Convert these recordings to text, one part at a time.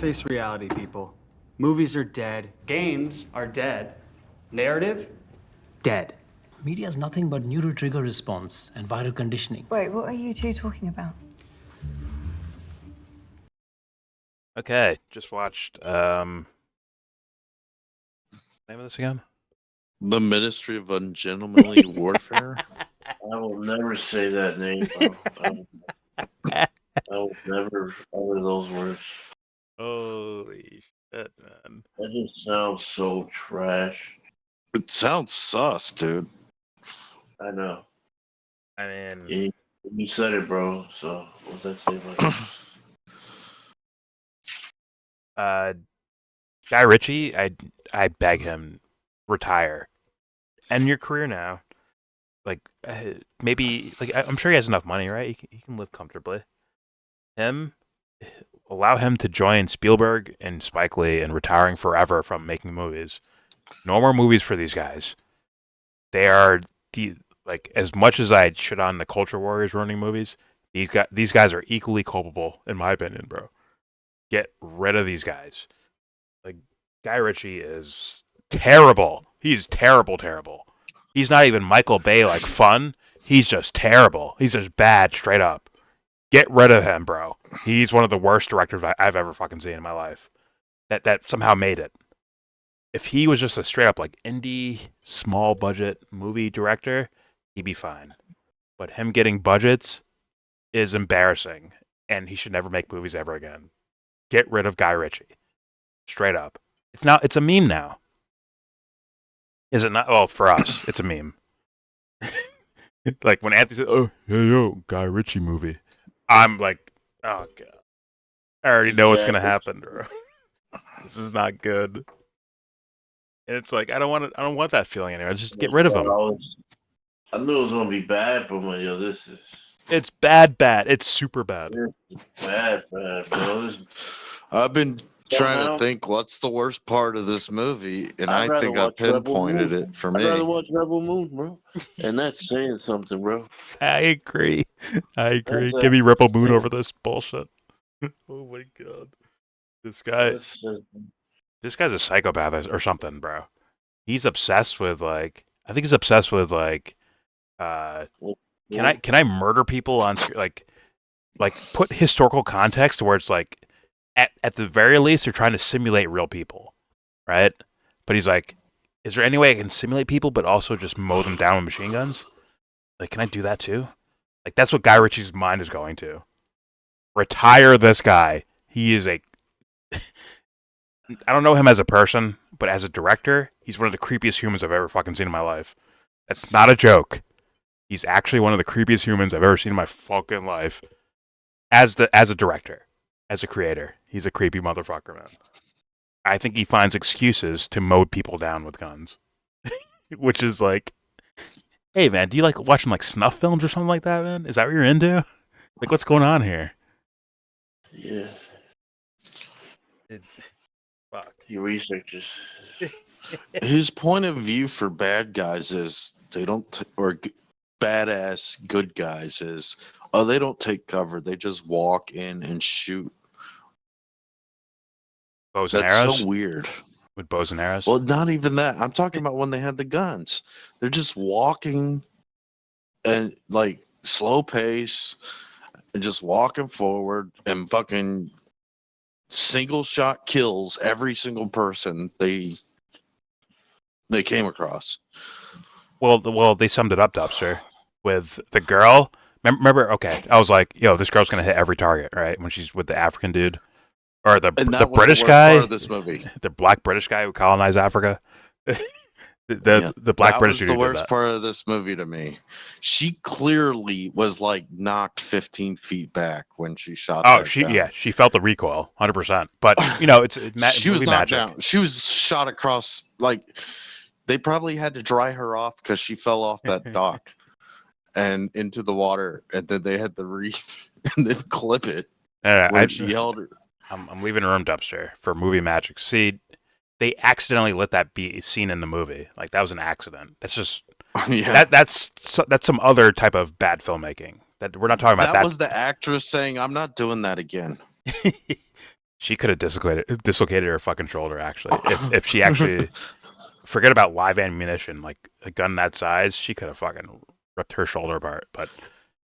Face reality, people. Movies are dead. Games are dead. Narrative? Dead. Media is nothing but neural trigger response and viral conditioning. Wait, what are you two talking about? Okay, just watched name of this again? The Ministry of Ungentlemanly Warfare. I will never say that name, bro. I will never utter those words. Holy shit, man. That just sounds so trash. It sounds sus, dude. I know. I mean, Yeah, you said it, bro. So what's that say about you? Guy Ritchie, I beg him, retire. End your career now. Like, maybe, like, I'm sure he has enough money, right? He can live comfortably. Allow him to join Spielberg and Spike Lee and retiring forever from making movies. No more movies for these guys. They are like, as much as I shit on the culture warriors ruining movies, these guys are equally culpable, in my opinion, bro. Get rid of these guys. Like, Guy Ritchie is terrible. He's terrible. He's not even Michael Bay like fun. He's just terrible. He's just bad straight up. Get rid of him, bro. He's one of the worst directors I've ever fucking seen in my life. That somehow made it. If he was just a straight up like indie, small budget movie director, he'd be fine. But him getting budgets is embarrassing, and he should never make movies ever again. Get rid of Guy Ritchie. Straight up. It's a meme now. Is it not? Well, for us, it's a meme. Like when Anthony said, "Oh, yo, Guy Ritchie movie," I'm like, "Oh god, I already know what's gonna happen, bro. This is not good." And it's like I don't want that feeling anymore. Just get rid of him. I knew it was gonna be bad, but this is. It's bad. It's super bad. It's bad, bro. I've been trying to think what's the worst part of this movie, and I think I pinpointed it for me. I'd rather watch Rebel Moon, bro. And that's saying something, bro. I agree. Give me Ripple Moon over this bullshit. Oh my god. This guy's a psychopath or something, bro. He's obsessed with like can I murder people on screen? Like put historical context to where it's like at the very least they're trying to simulate real people, right? But he's like, is there any way I can simulate people but also just mow them down with machine guns? Like, can I do that too? Like, that's what Guy Ritchie's mind is going to. Retire this guy. He is I don't know him as a person, but as a director, he's one of the creepiest humans I've ever fucking seen in my life. That's not a joke. He's actually one of the creepiest humans I've ever seen in my fucking life. As a director, as a creator, he's a creepy motherfucker, man. I think he finds excuses to mow people down with guns. Which is like, hey man, do you like watching like snuff films or something like that, man? Is that what you're into? Like, what's going on here? Yeah. Fuck. He researches. His point of view for bad guys is badass good guys is, they don't take cover. They just walk in and shoot. Bows and That's arrows? so weird. With bows and arrows? Well, not even that. I'm talking about when they had the guns. They're just walking and like slow pace and just walking forward and fucking single shot kills every single person they came across. Well, they summed it up, Dubster, with the girl. Remember? Okay, I was like, "Yo, this girl's gonna hit every target, right?" When she's with the African dude, or the British guy, part of this movie, the black British guy who colonized Africa. The black British dude. That was the worst part of this movie to me. She clearly was like knocked 15 feet back when she shot. Oh, she felt the recoil, 100%. But you know, she was knocked magic. down. She was shot across. Like, they probably had to dry her off because she fell off that dock and into the water, and then they had to and then clip it. She held her. I'm leaving a room, Dubster, for movie magic. See, they accidentally let that be seen in the movie. Like, that was an accident. That's just that's some other type of bad filmmaking. That we're not talking about. That was the actress saying, "I'm not doing that again." she could have dislocated her fucking shoulder. Actually, if she actually forget about live ammunition, like a gun that size, she could have fucking ripped her shoulder apart. But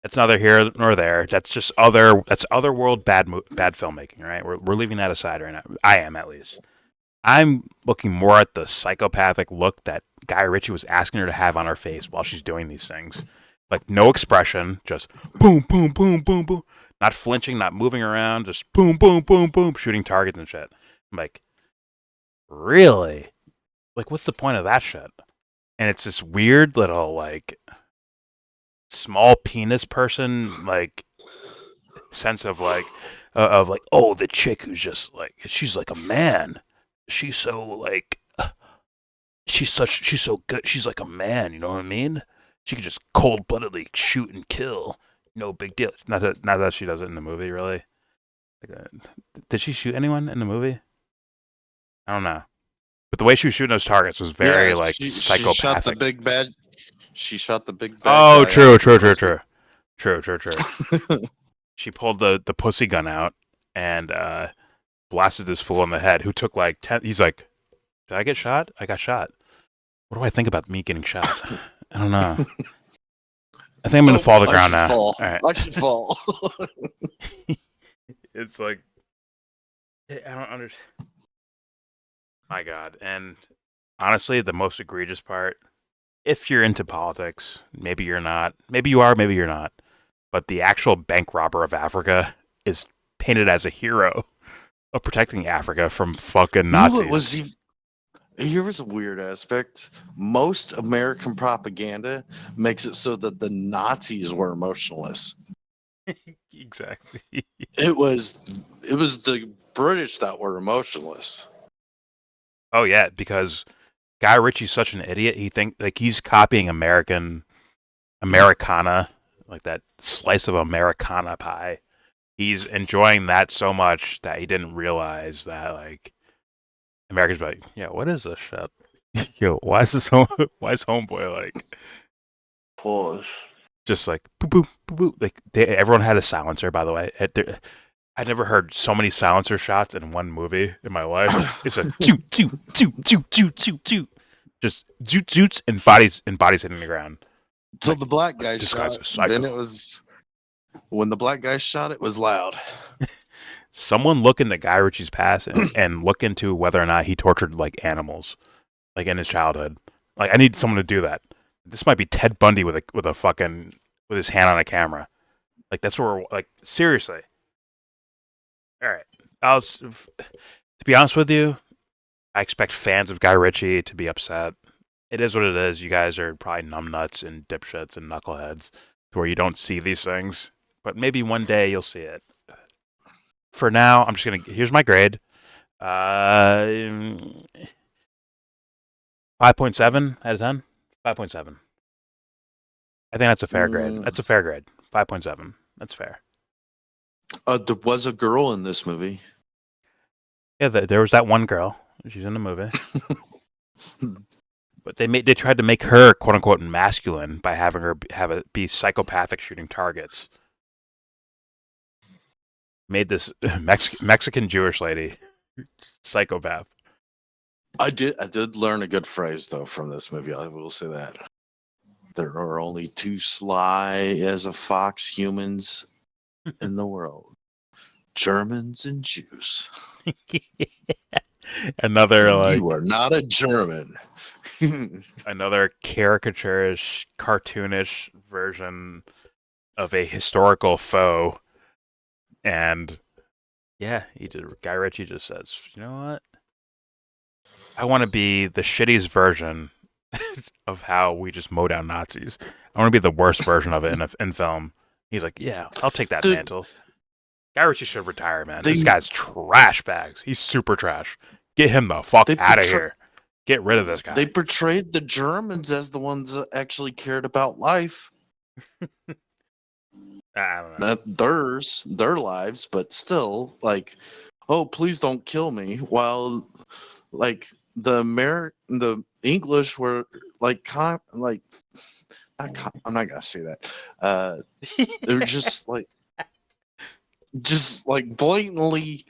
that's neither here nor there. That's just other world bad filmmaking, right? We're leaving that aside right now. I am, at least. I'm looking more at the psychopathic look that Guy Ritchie was asking her to have on her face while she's doing these things. Like no expression, just boom, boom, boom, boom, boom. Not flinching, not moving around, just boom, boom, boom, boom, shooting targets and shit. I'm like, really? Like, what's the point of that shit? And it's this weird little, like, small penis person, like, sense of, like, oh, the chick who's just, like, she's like a man. She's so, like, she's so good. She's like a man, you know what I mean? She could just cold-bloodedly shoot and kill. No big deal. Not that she does it in the movie, really. Like, did she shoot anyone in the movie? I don't know. But the way she was shooting those targets was very psychopathic. She shot the big bad. She shot the big bad. Oh, true. She pulled the pussy gun out and blasted this fool in the head. Who took like 10. He's like, "Did I get shot? I got shot. What do I think about me getting shot? I don't know. I think I'm gonna fall to the ground now. Fall. All right. I should fall." It's like I don't understand. My God. And honestly, the most egregious part, if you're into politics, maybe you're not. Maybe you are, maybe you're not. But the actual bank robber of Africa is painted as a hero of protecting Africa from fucking Nazis. Here was a weird aspect. Most American propaganda makes it so that the Nazis were emotionless. Exactly. It was the British that were emotionless. Oh yeah, because Guy Ritchie's such an idiot. He think like he's copying Americana, like that slice of Americana pie. He's enjoying that so much that he didn't realize that like Americans be like, yeah, what is this shit? Yo, why is homeboy like Pause. just like boop boop boop boop? Like everyone had a silencer, by the way. I never heard so many silencer shots in one movie in my life. It's a toot toot toot toot toot toot toot, just zoot zoots and bodies hitting the ground. So Like, the black guy this guy's shot. a psycho. Then it was when the black guy shot. It was loud. Someone look into Guy Ritchie's past and look into whether or not he tortured like animals, like in his childhood. Like I need someone to do that. This might be Ted Bundy with a fucking with his hand on a camera. Like that's where we're like seriously. All right. To be honest with you, I expect fans of Guy Ritchie to be upset. It is what it is. You guys are probably numbnuts and dipshits and knuckleheads to where you don't see these things. But maybe one day you'll see it. For now, I'm just here's my grade. 5.7 out of 10. 5.7. I think that's a fair grade. That's a fair grade. 5.7. That's fair. There was a girl in this movie. Yeah, there was that one girl. She's in the movie. But they tried to make her quote unquote masculine by having her be psychopathic shooting targets. Made this Mexican Jewish lady psychopath. I did learn a good phrase though from this movie. I will say that. There are only two sly as a fox humans in the world. Germans and Jews. Another like you are not a German. Another caricaturish, cartoonish version of a historical foe. And yeah, Guy Ritchie just says, you know what? I want to be the shittiest version of how we just mow down Nazis. I want to be the worst version of it in film. He's like, yeah, I'll take that mantle. Guy Ritchie should retire, man. This guy's trash bags. He's super trash. Get him the fuck out of here. Get rid of this guy. They portrayed the Germans as the ones that actually cared about life. I don't know. Not their lives, but still, like, oh, please don't kill me. While, like, the English were like, I'm not gonna say that. They're just like, just like blatantly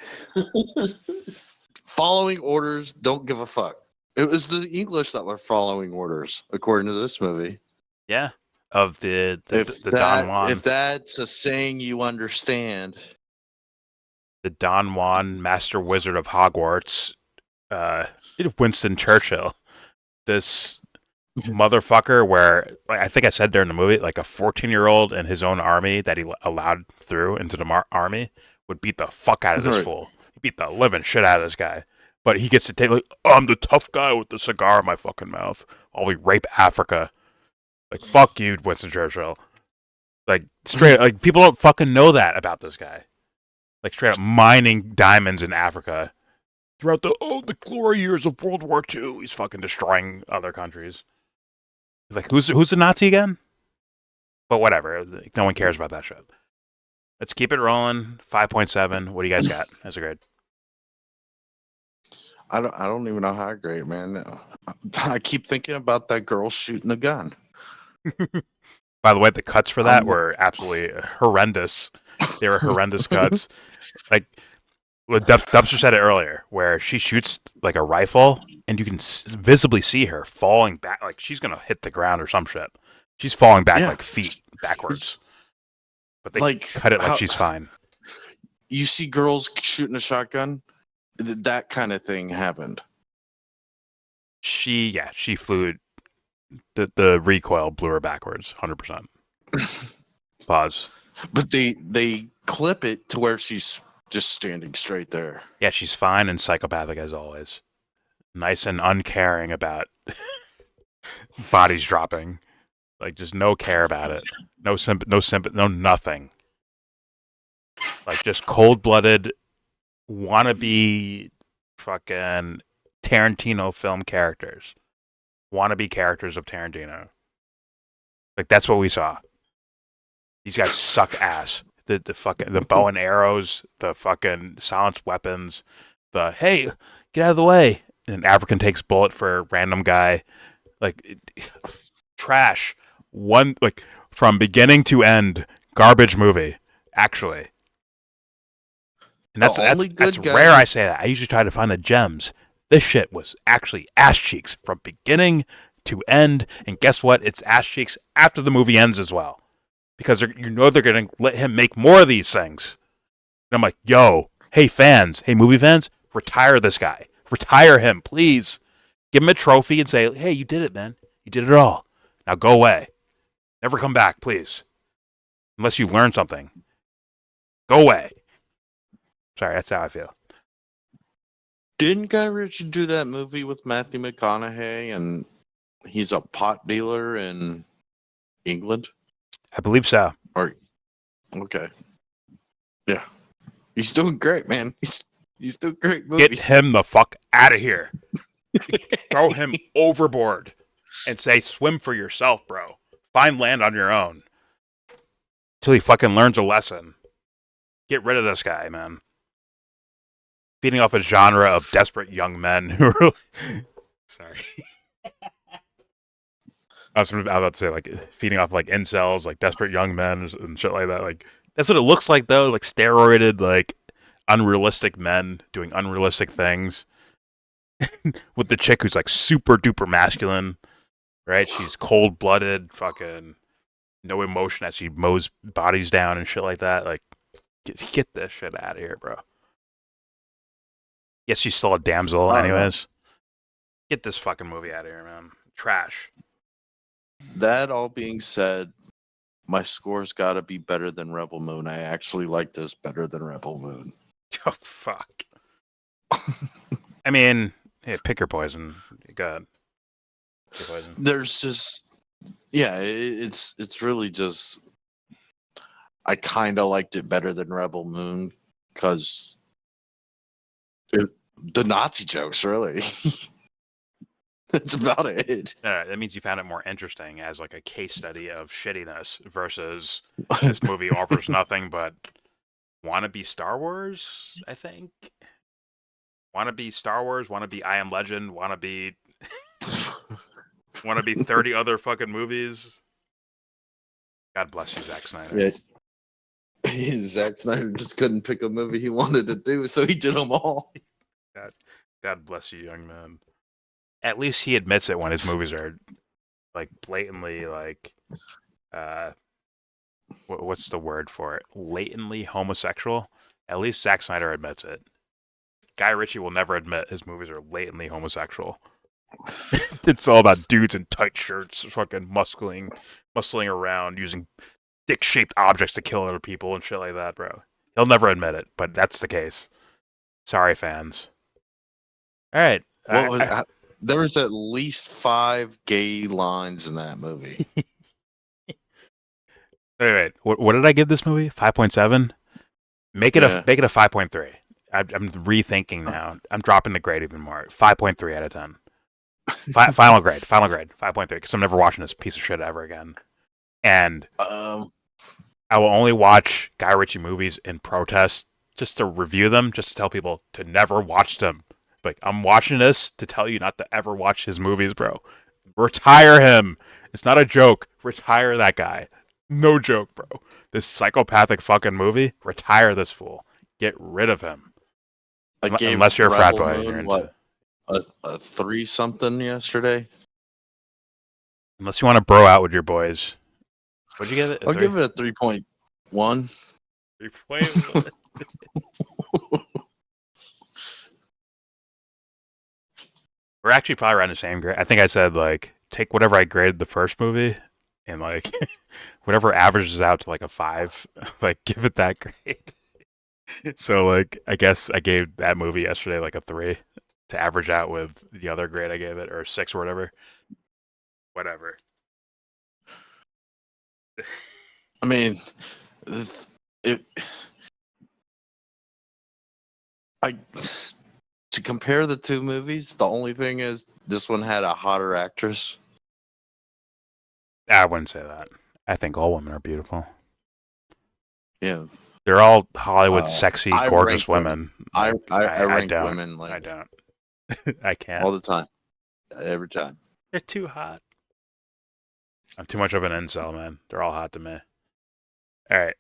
following orders, don't give a fuck. It was the English that were following orders, according to this movie. Yeah, of the Don Juan, If that's a saying you understand, the Don Juan, Master Wizard of Hogwarts, Winston Churchill, this motherfucker. Where I think I said during the movie, like a 14-year-old in his own army that he allowed through into the army would beat the fuck out of this Right. fool. He beat the living shit out of this guy. But he gets to take, like, I'm the tough guy with the cigar in my fucking mouth while we rape Africa. Like, fuck you, Winston Churchill. Like, straight, like, people don't fucking know that about this guy. Like, straight up mining diamonds in Africa. Throughout the glory years of World War II, he's fucking destroying other countries. Like, who's the Nazi again? But whatever, no one cares about that shit. Let's keep it rolling. 5.7. What do you guys got as a grade? I don't even know how I grade, man. I keep thinking about that girl shooting the gun. By the way, the cuts for that were absolutely horrendous. They were horrendous cuts. Like, well, Dubster said it earlier, where she shoots like a rifle, and you can visibly see her falling back, like she's gonna hit the ground or some shit. She's falling back like feet backwards. But they like, cut it like she's fine. You see girls shooting a shotgun, that kind of thing happened. She flew. The recoil blew her backwards, 100%. Pause. But they clip it to where she's just standing straight there. Yeah, she's fine and psychopathic as always. Nice and uncaring about bodies dropping. Like, just no care about it. No sympathy, no nothing. Like, just cold-blooded, wannabe fucking Tarantino film characters. Wannabe characters of Tarantino. Like, that's what we saw. These guys suck ass. The bow and arrows, the fucking silenced weapons, the hey, get out of the way. And an African takes bullet for a random guy. Like, trash. One, like, from beginning to end, garbage movie, actually. And that's rare I say that. I usually try to find the gems. This shit was actually ass cheeks from beginning to end. And guess what? It's ass cheeks after the movie ends as well. Because they're going to let him make more of these things. And I'm like, yo, hey fans, hey movie fans, retire this guy. Retire him, please. Give him a trophy and say, hey, you did it, man. You did it all. Now go away. Never come back, please. Unless you learn something. Go away. Sorry, that's how I feel. Didn't Guy Ritchie do that movie with Matthew McConaughey and he's a pot dealer in England? I believe so. Okay. Yeah. He's doing great, man. He's doing great movies. Get him the fuck out of here. Throw him overboard and say, swim for yourself, bro. Find land on your own. Till he fucking learns a lesson. Get rid of this guy, man. Feeding off a genre of desperate young men who are... Sorry. I was about to say, like, feeding off, like, incels, like, desperate young men and shit like that. Like, that's what it looks like, though. Like, steroided, like, unrealistic men doing unrealistic things. With the chick who's, like, super duper masculine, right? She's cold-blooded, fucking no emotion as she mows bodies down and shit like that. Like, get this shit out of here, bro. Yes, she's still a damsel, anyways. Get this fucking movie out of here, man. Trash. That all being said, my score's got to be better than Rebel Moon. I actually like this better than Rebel Moon. Oh, fuck. I mean, hey, pick your poison. Go ahead. Pick your poison. There's just, yeah, it's really just, I kind of liked it better than Rebel Moon because the Nazi jokes, really. That's about it. That means you found it more interesting as like a case study of shittiness versus this movie offers nothing but wannabe Star Wars, I think. Wannabe Star Wars, wannabe I Am Legend, wannabe 30 other fucking movies. God bless you, Zack Snyder. Yeah. Zack Snyder just couldn't pick a movie he wanted to do, so he did them all. God bless you, young man. At least he admits it when his movies are like blatantly like what's the word for it? Latently homosexual. At least Zack Snyder admits it. Guy Ritchie will never admit his movies are latently homosexual. It's all about dudes in tight shirts, fucking muscling around, using dick-shaped objects to kill other people and shit like that, bro. He'll never admit it, but that's the case. Sorry, fans. All right. There was at least 5 gay lines in that movie. Wait. What did I give this movie? 5.7? Make it a 5.3. I'm rethinking now. I'm dropping the grade even more. 5.3 out of 10. Final grade. 5.3. Because I'm never watching this piece of shit ever again. And I will only watch Guy Ritchie movies in protest, just to review them, just to tell people to never watch them. Like, I'm watching this to tell you not to ever watch his movies, bro. Retire him. It's not a joke. Retire that guy. No joke, bro. This psychopathic fucking movie. Retire this fool. Get rid of him. Unless you're a frat boy. You're into a 3 something yesterday. Unless you want to bro out with your boys. What'd you give it? I'll give it a 3.1. 3.1. We're actually probably around the same grade. I think I said, like, take whatever I graded the first movie and, like, whatever averages out to, like, a 5, like, give it that grade. So, like, I guess I gave that movie yesterday, like, a 3 to average out with the other grade I gave it, or 6 or whatever. Whatever. I mean, to compare the two movies, the only thing is this one had a hotter actress. I wouldn't say that. I think all women are beautiful. Yeah. They're all Hollywood sexy, gorgeous women. I rank don't. women like I don't. I can't. all the time. Every time. They're too hot. I'm too much of an incel, man. They're all hot to me. All right.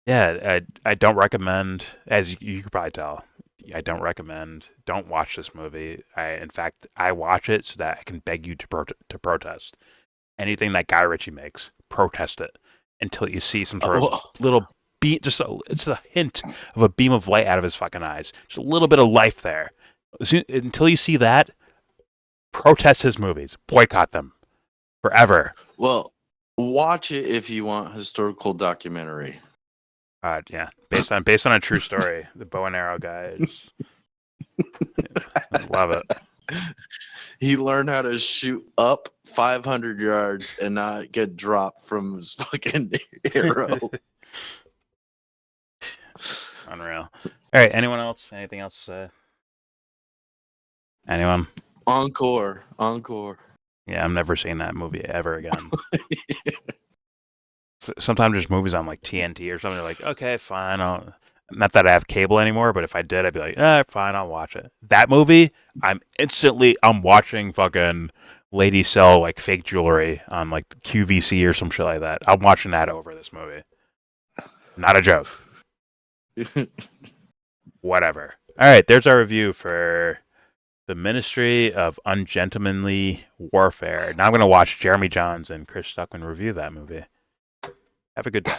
Yeah, I don't recommend, as you could probably tell, I don't recommend, don't watch this movie. In fact, I watch it so that I can beg you to protest. Anything that Guy Ritchie makes, protest it until you see some sort of little beat, it's a hint of a beam of light out of his fucking eyes. Just a little bit of life there. Until you see that, protest his movies. Boycott them. Forever. Well, watch it if you want historical documentary. Yeah, based on a true story. The bow and arrow guy. Love it. He learned how to shoot up 500 yards and not get dropped from his fucking arrow. Unreal. All right. Anyone else? Anything else to say? Anyone? Encore. Yeah, I'm never seeing that movie ever again. Sometimes there's movies on like TNT or something. They're like, okay, fine. Not that I have cable anymore, but if I did, I'd be like, fine, I'll watch it. That movie, I'm watching fucking lady sell like fake jewelry on like QVC or some shit like that. I'm watching that over this movie. Not a joke. Whatever. All right, there's our review for The Ministry of Ungentlemanly Warfare. Now I'm going to watch Jeremy Johns and Chris Stuckman review that movie. Have a good day.